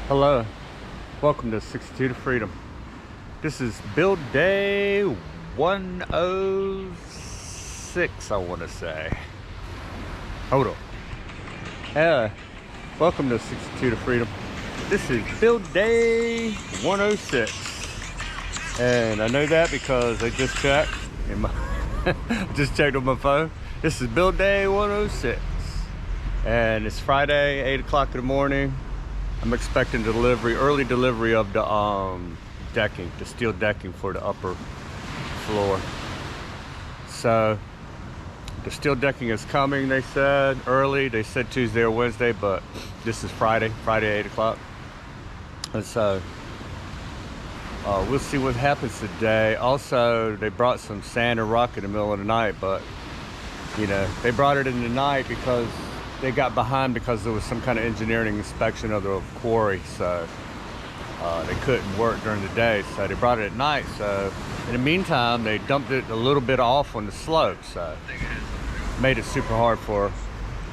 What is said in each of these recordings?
Hello, welcome to 62 to Freedom. This is build day 106, I want to say. Hold on. Welcome to 62 to Freedom. This is build day 106. And I know that because I just checked in my just checked on my phone. This is build day 106. And it's Friday, 8 o'clock in the morning. I'm expecting early delivery of the decking, the steel decking for the upper floor. So the steel decking is coming, they said, early. They said Tuesday or Wednesday, but this is Friday, 8 o'clock. And so we'll see what happens today. Also, they brought some sand and rock in the middle of the night, but you know, they brought it in the night because they got behind because there was some kind of engineering inspection of the quarry, so they couldn't work during the day, so they brought it at night. So in the meantime, they dumped it a little bit off on the slope, so made it super hard for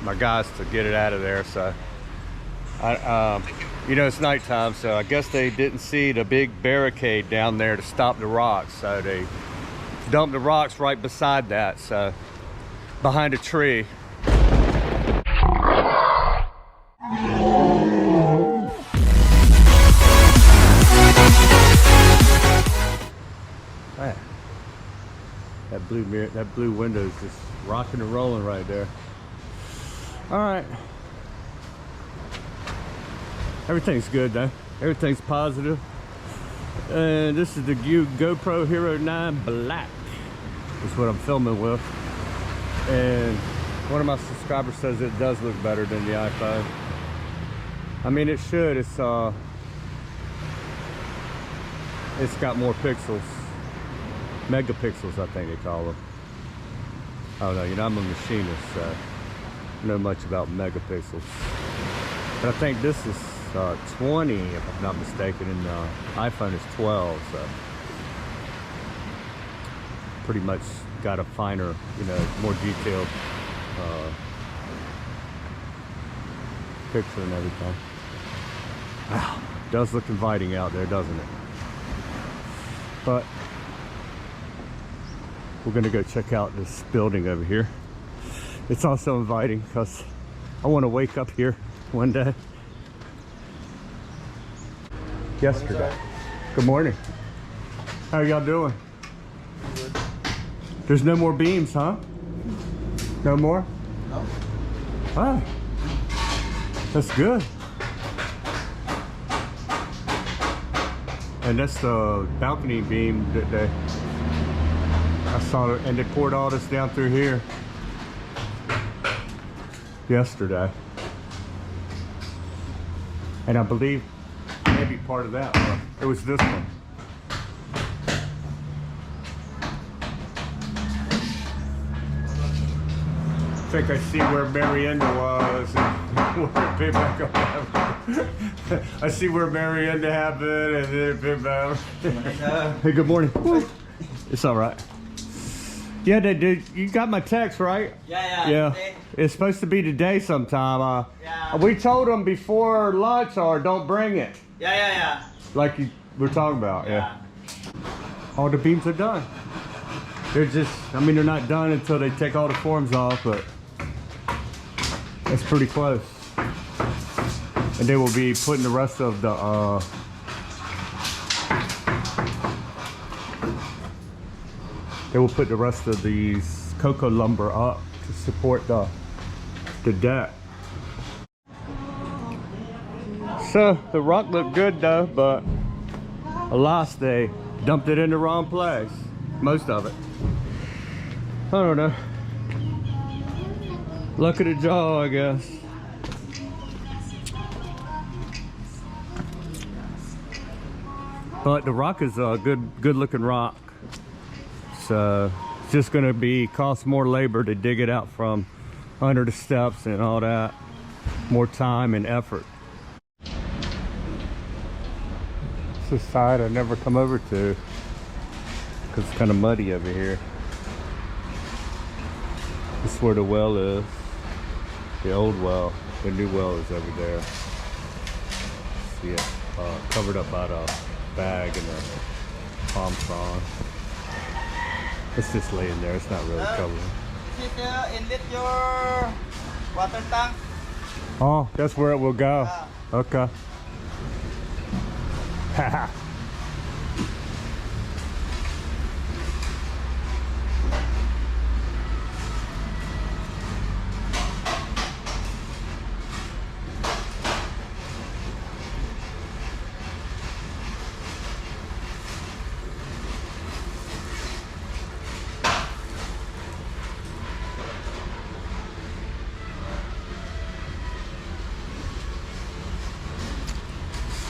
my guys to get it out of there. So you know, it's nighttime, so I guess they didn't see the big barricade down there to stop the rocks, so they dumped the rocks right beside that, so behind a tree. Man, that blue window is just rocking and rolling right there. All right, everything's good though. Everything's positive. And this is the GoPro Hero 9 Black. That's what I'm filming with. And one of my subscribers says it does look better than the iPhone. I mean, it should. It's got more pixels. Megapixels, I think they call them. I don't know, you know, I'm a machinist, so I don't know much about megapixels. But I think this is 20, if I'm not mistaken, and the iPhone is 12, so pretty much got a finer, you know, more detailed picture and everything. Wow, it does look inviting out there, doesn't it? But we're gonna go check out this building over here. It's also inviting because I want to wake up here one day. Yesterday. Good morning. How are y'all doing? Good. There's no more beams, huh? No more? No. Ah, that's good. And that's the balcony beam that I saw it, and they poured all this down through here yesterday. And I believe maybe part of that one. It was this one. I think I see where Marienda was and where it back up. I see where Marienda happened and then it bit back. Hey, good morning. It's all right. Yeah, they did. You got my text, right? Yeah. It's supposed to be today sometime. Yeah. We told them before lunch, or don't bring it. Yeah. Like you were talking about. Yeah. All the beams are done. They're just, I mean, they're not done until they take all the forms off, but it's pretty close. And they will be putting the rest of the they will put the rest of these cocoa lumber up to support the deck. So the rock looked good though, but alas, they dumped it in the wrong place. Most of it. I don't know. Luck of the draw, I guess. But the rock is a good looking rock. So it's just gonna cost more labor to dig it out from under the steps and all that. More time and effort. It's a side I never come over to because it's kind of muddy over here. This is where the well is. The old well. The new well is over there. see it covered up by the bag and the palm frond. It's just laying there, it's not really covered. Inlet your water tank. Oh, that's where it will go. Okay. Haha.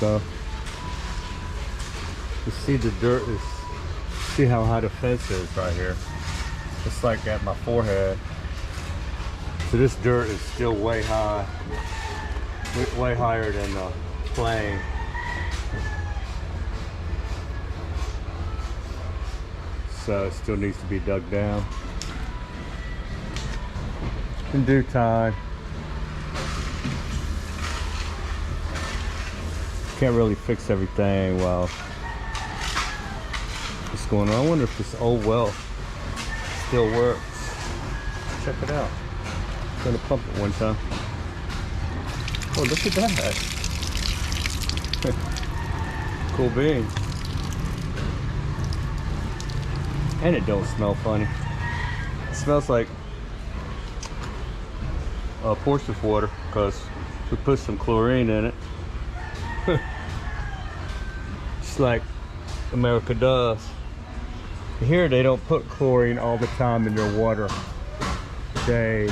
So you see the dirt is, see how high the fence is right here. It's like at my forehead. So this dirt is still way high, way higher than the plane. So it still needs to be dug down. In due time. Can't really fix everything while it's going on. I wonder if this old well still works. Check it out. I'm gonna pump it one time. Oh, look at that. Cool bean. And it don't smell funny. It smells like porcelain water because we put some chlorine in it. Just like America does. Here they don't put chlorine all the time in their water. They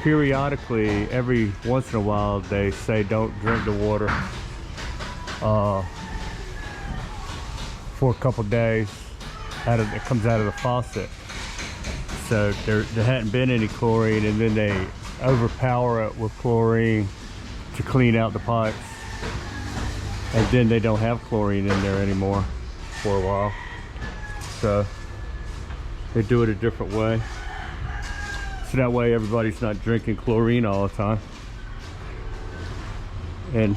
periodically, every once in a while, they say don't drink the water for a couple days. It comes out of the faucet. So there hadn't been any chlorine, and then they overpower it with chlorine to clean out the pipes, and then they don't have chlorine in there anymore for a while. So they do it a different way, so that way everybody's not drinking chlorine all the time. And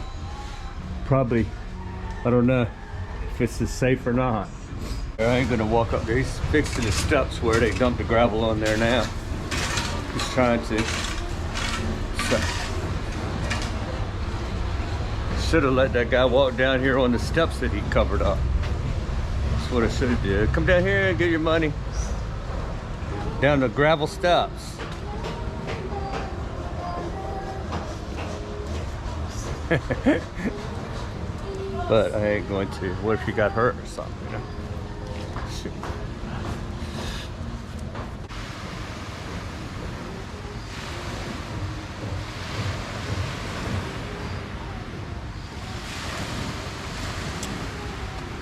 probably, I don't know if it's as safe or not. I ain't gonna walk up there. He's fixing the steps where they dump the gravel on there now. He's trying to. So, should have let that guy walk down here on the steps that he covered up. That's what I should have did. Come down here and get your money. Down the gravel steps. But I ain't going to. What if you got hurt or something, you know? Shoot.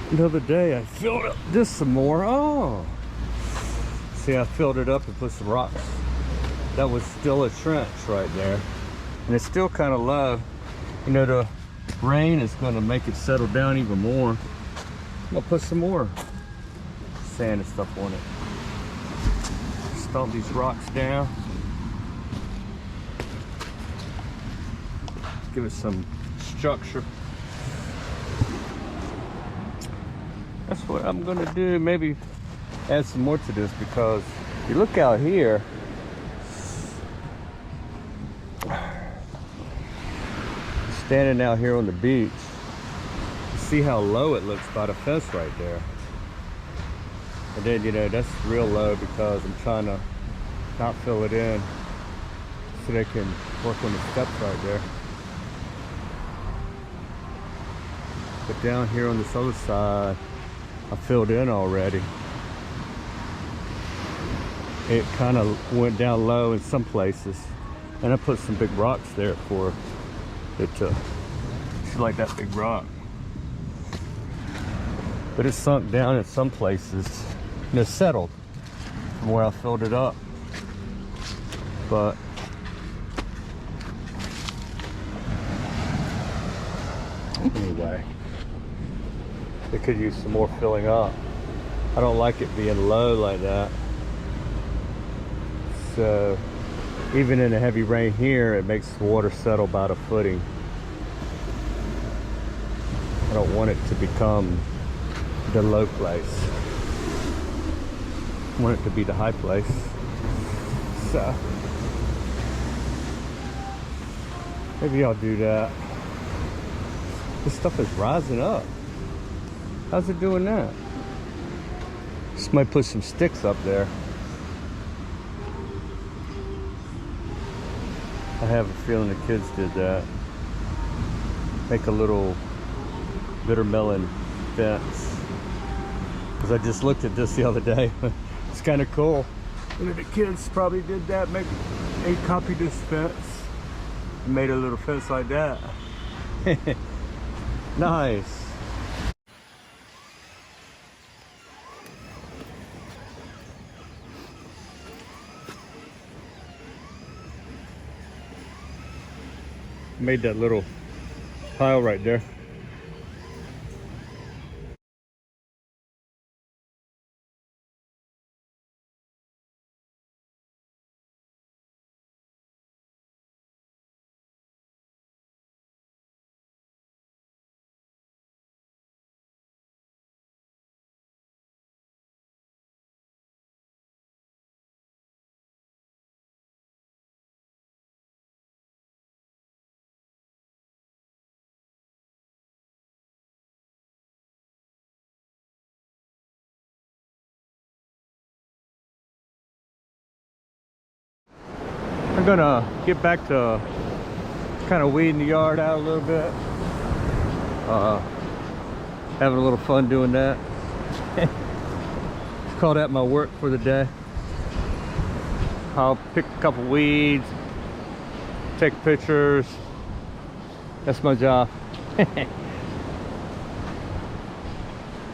The other day I filled up this some more. Oh, see, I filled it up and put some rocks. That was still a trench right there, and it's still kind of low. You know, the rain is going to make it settle down even more. I'm gonna put some more sand and stuff on it. Stomp these rocks down. Give it some structure. That's what I'm gonna do. Maybe add some more to this, because you look out here, standing out here on the beach, you see how low it looks by the fence right there. And then, you know, that's real low because I'm trying to not fill it in so they can work on the steps right there. But down here on this other side, I filled in already. It kind of went down low in some places, and I put some big rocks there for it to, it's like that big rock. But it sunk down in some places, and it settled from where I filled it up. But anyway, it could use some more filling up. I don't like it being low like that. So even in a heavy rain here, it makes the water settle about a footing. I don't want it to become the low place. I want it to be the high place. So maybe I'll do that. This stuff is rising up. How's it doing that? Just might put some sticks up there. I have a feeling the kids did that. Make a little bitter melon fence. Because I just looked at this the other day. It's kind of cool. One of the kids probably did that. Maybe they copied this fence and made a little fence like that. Nice. Made that little pile right there. I'm gonna get back to kind of weeding the yard out a little bit. Having a little fun doing that. Call that my work for the day. I'll pick a couple weeds, take pictures. That's my job.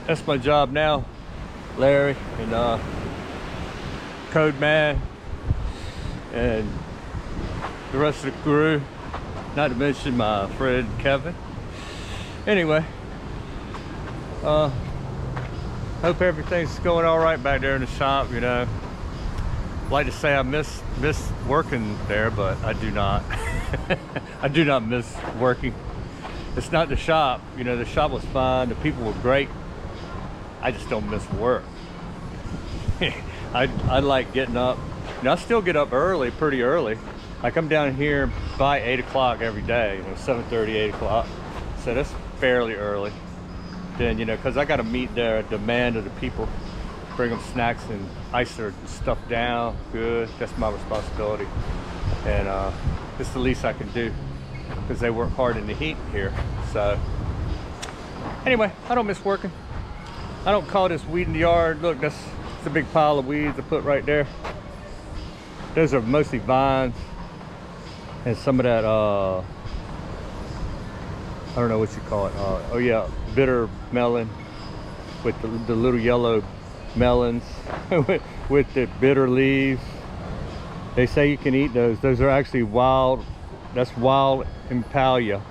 That's my job now. Larry and Code Man and the rest of the crew, not to mention my friend Kevin. Anyway, hope everything's going all right back there in the shop. You know, like to say I miss working there, but I do not. I do not miss working. It's not the shop. You know, the shop was fine, the people were great. I just don't miss work. I like getting up. You know, I still get up early, pretty early. Like I'm down here by 8 o'clock every day, you know, 7:30, 8 o'clock. So that's fairly early. Then, you know, because I got to meet the demand of the people, bring them snacks and ice their stuff down good. That's my responsibility. And it's the least I can do because they work hard in the heat here. So anyway, I don't miss working. I don't call this weeding the yard. Look, that's a big pile of weeds I put right there. Those are mostly vines and some of that I don't know what you call it. Oh yeah, bitter melon with the little yellow melons with the bitter leaves. They say you can eat those. Those are actually wild. That's wild impalia.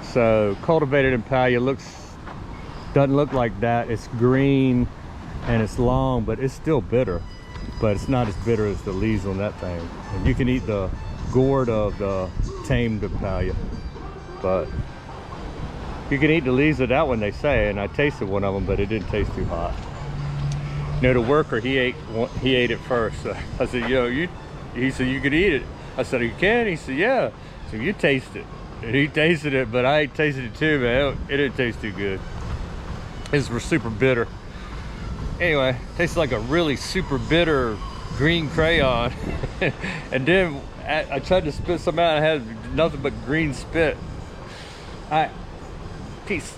So cultivated impalia doesn't look like that. It's green and it's long, but it's still bitter. But it's not as bitter as the leaves on that thing. And you can eat the gourd of the tamed impalia, but you can eat the leaves of that one, they say. And I tasted one of them, but it didn't taste too hot. You know, the worker, he ate it first. I said, yo, he said you could eat it. I said, you can? He said, yeah. So you taste it. And he tasted it, but I tasted it too, man. It didn't taste too good. It's super bitter. Anyway, tastes like a really super bitter green crayon. And then I tried to spit some out. I had nothing but green spit. All right, peace.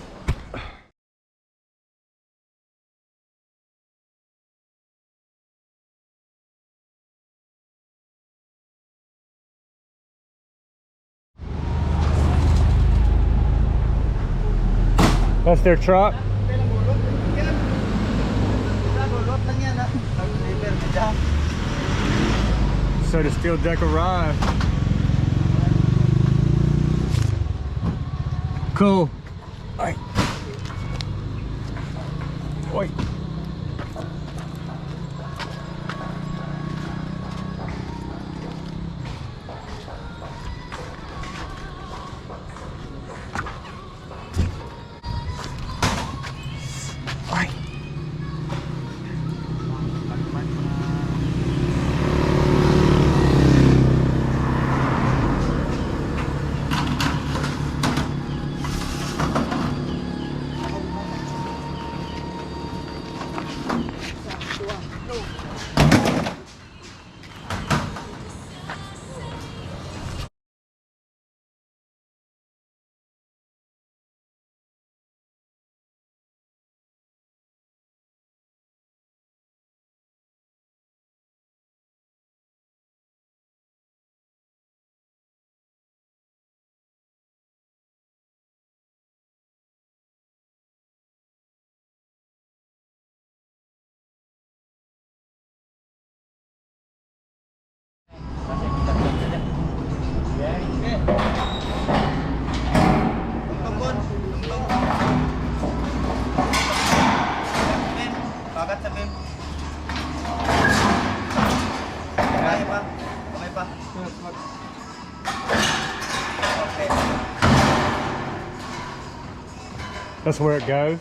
That's their truck. So the steel deck arrived. Cool. Oi. Oi. That's where it goes?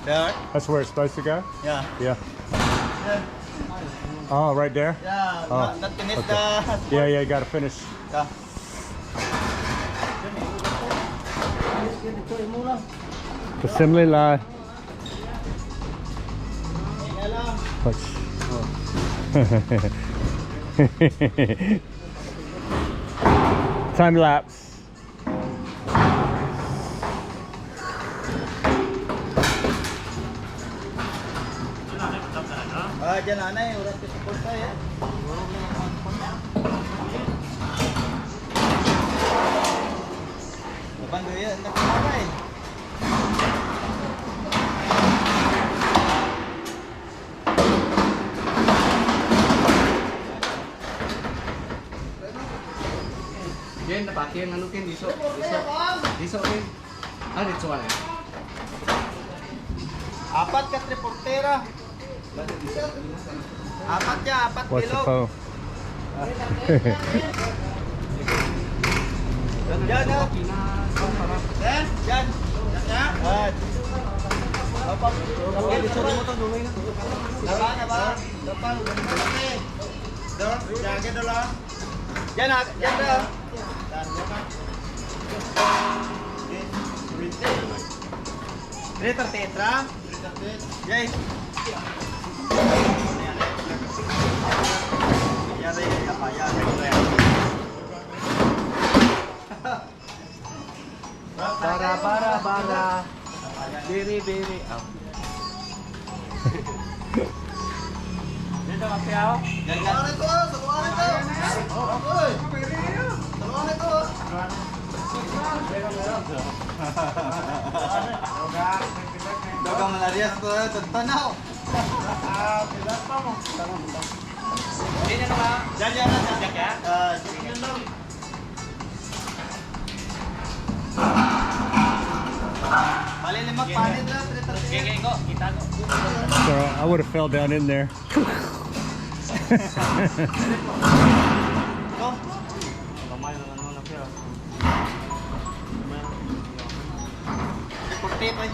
There. That's where it's supposed to go? Yeah. Yeah. Oh, right there? Yeah, Oh, not finish okay. the... Yeah, you gotta finish. Yeah. Assembly line. Time lapse. Diyan nanay, urat ka support tayo. Napang doon yan, nakamabay. Ken, napakin ano Ken, diso. Diso Ken. Ah, dito wala. Apat ka reportera. Apat ya, apat What's the bilog. phone? Yan, yan. Yan, yan. Yan. Dapat. Dapat dito mo to dulay na. Dapat, dapat. Dapat. Dapat. Jaga dulu. Yan, yan dah. Riter tetra. Yes. Bara. Biri. Dito ka piao. Saluhan ito. Saluhan ito. Dogang malarias to, tanaw. Pilat pa mo. Hindi na naman. Yan ya. Yan lang. Palilimag panit na, Okay, go. Kita go. So I would have fell down in there. Go. Kamay na ano na piao. Reporte pa.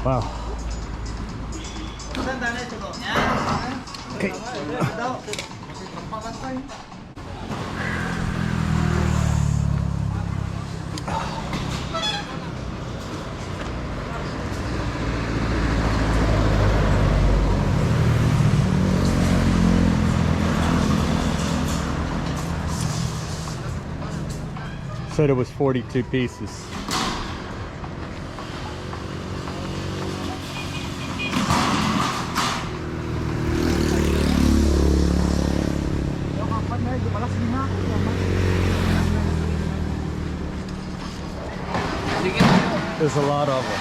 Wow. Saan dana ito ko? Yan. Okay. Daw. Papantay. Said it was 42 pieces. There's a lot of them.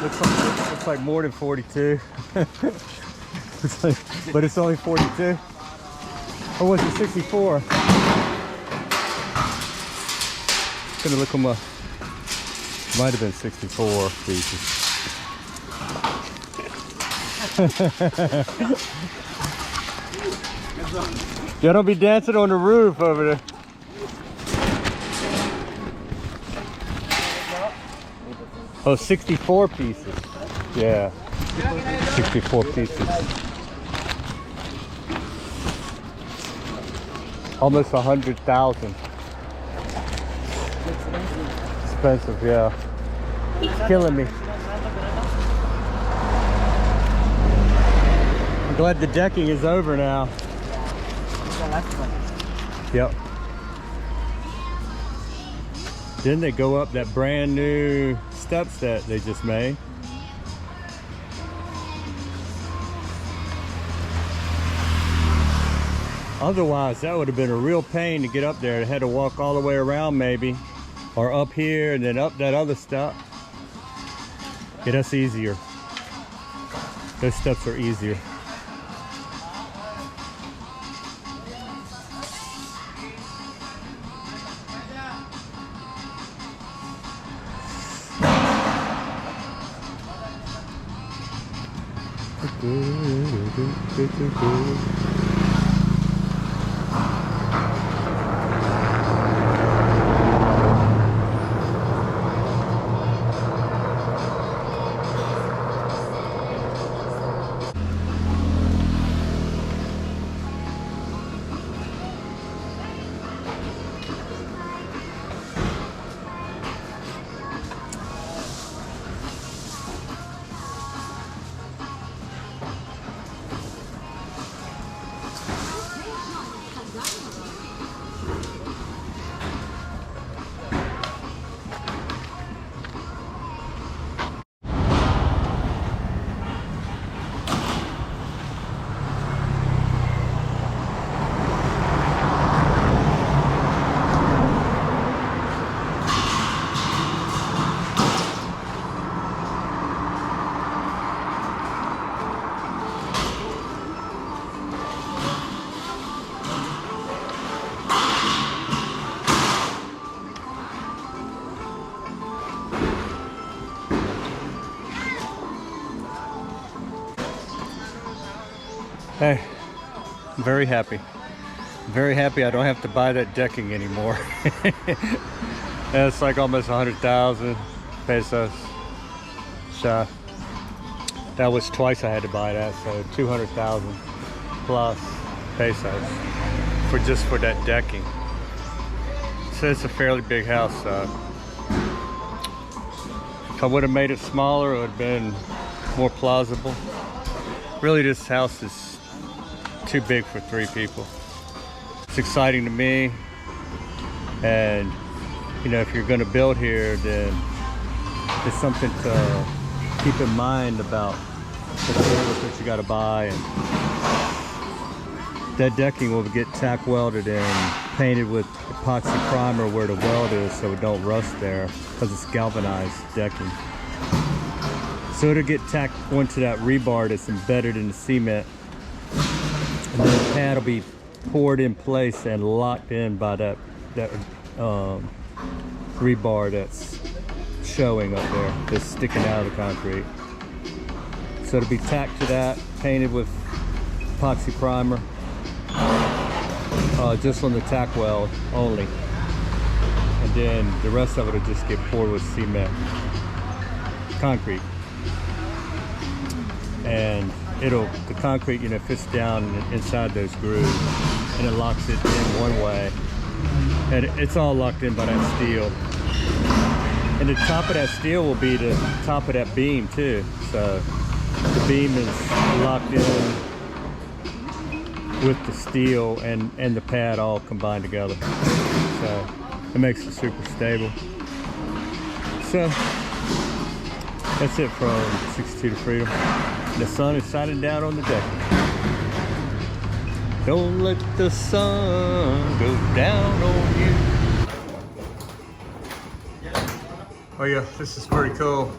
Looks like more than 42. But it's only 42. Or was it 64? Gonna look them up. Might have been 64 pieces. Yeah, don't be dancing on the roof over there. Oh, 64 pieces. Yeah, 64 pieces. Almost 100,000. Expensive, yeah. It's killing me. I'm glad the decking is over now. Yep. Then they go up that brand new steps that they just made. Otherwise, that would have been a real pain to get up there. I had to walk all the way around maybe, or up here and then up that other step. Yeah, that's easier. Those steps are easier. Hey, I'm very happy. Very happy I don't have to buy that decking anymore. It's like almost 100,000 pesos. So that was twice I had to buy that, so 200,000 plus pesos for that decking. So it's a fairly big house. If I would have made it smaller, it would have been more plausible. Really, this house is too big for 3 people. It's exciting to me, and you know, if you're going to build here, then it's something to keep in mind about the materials that you got to buy. And that decking will get tack welded and painted with epoxy primer where the weld is, so it don't rust there, because it's galvanized decking. So it'll get tacked onto that rebar that's embedded in the cement, and then the pad will be poured in place and locked in by that rebar that's showing up there, that's sticking out of the concrete. So it'll be tacked to that, painted with epoxy primer, just on the tack weld only, and then the rest of it will just get poured with cement, concrete, and the concrete, you know, fits down inside those grooves, and it locks it in one way, and it's all locked in by that steel. And the top of that steel will be the top of that beam too. So the beam is locked in with the steel and the pad all combined together. So it makes it super stable. So that's it from 62 to Freedom. The sun is shining down on the deck. Don't let the sun go down on you. Oh yeah, this is pretty cool.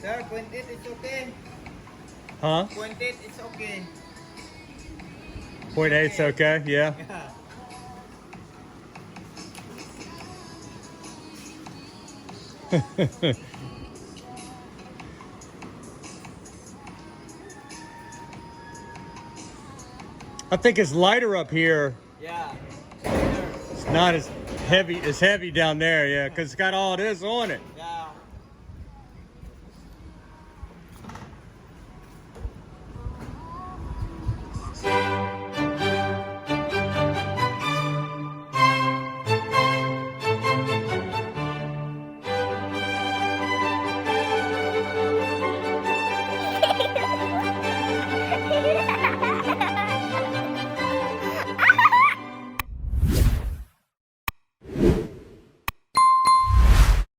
Sir, 0.8 it's okay. Huh? 0.8 it's okay. 0.8's okay, yeah. I think it's lighter up here. Yeah. It's not as heavy down there, yeah, because it's got all this on it.